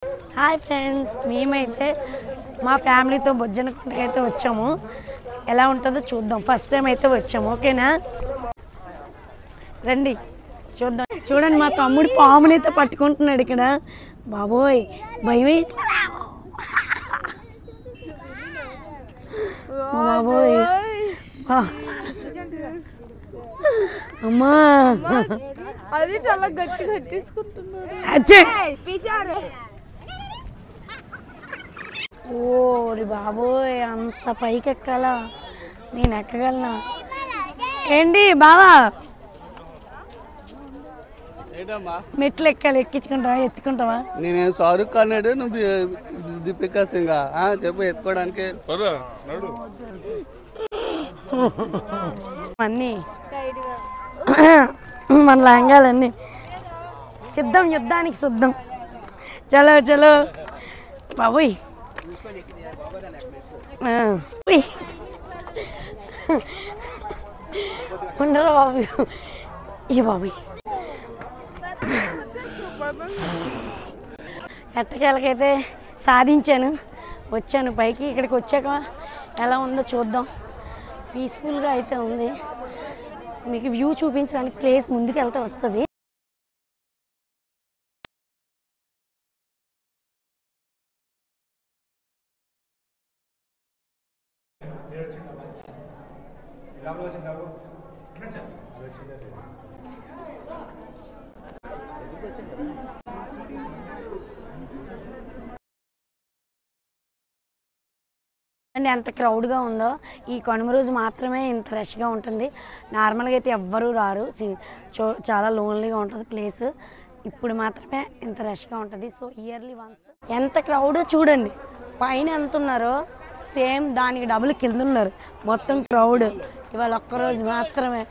Hi friends, మేమైతే మా ఫ్యామిలీతో బొజ్జనకుంటకి అయితే వచ్చాము. ఎలా ఉంటుందో చూద్దాం. ఫస్ట్ టైం అయితే వచ్చాము. ఓకేనా, రండి చూద్దాం. చూడండి, మా తమ్ముడు పామునైతే పట్టుకుంటున్నాడు ఇక్కడ. బాబోయ్, భయమే బాబోయ్. అమ్మా, అది చాలా గట్టిగా తీసుకుంటున్నారు. ఓరి బాబోయ్, అంత పైకి ఎక్కాలా? నేను ఎక్కగలనా? ఏంటి బావా, మెట్లు ఎక్కాలి, ఎక్కించుకుంటావా? ఎత్తుకుంటావా? నేను షారుఖ్ ఖాన్ అడు, నువ్వు దీపికా సింగ్. చెప్పు, ఎత్తుకోవడానికి అన్నీ మన లంగాలన్నీ సిద్ధం, యుద్ధానికి సిద్ధం. చలో చలో బాబోయ్. ఉండరా బాబు, ఈ బాబోయ్. ఎట్టకేలకైతే సాధించాను, వచ్చాను పైకి. ఇక్కడికి వచ్చాక ఎలా ఉందో చూద్దాం. పీస్ఫుల్గా అయితే ఉంది. మీకు వ్యూ చూపించడానికి ప్లేస్ ముందుకు వెళ్తే వస్తుంది. అండ్ ఎంత క్రౌడ్గా ఉందో. ఈ కనుమ రోజు మాత్రమే ఇంత రష్గా ఉంటుంది. నార్మల్గా అయితే ఎవ్వరూ రారు. చాలా లోన్లీగా ఉంటుంది ప్లేస్. ఇప్పుడు మాత్రమే ఇంత రష్గా ఉంటుంది. So yearly once. ఎంత క్రౌడ్ చూడండి, పైన ఎంత ఉన్నారో సేమ్ దానికి డబుల్ కింద ఉన్నారు. మొత్తం క్రౌడ్ ఇవాళ ఒక్కరోజు మాత్రమే.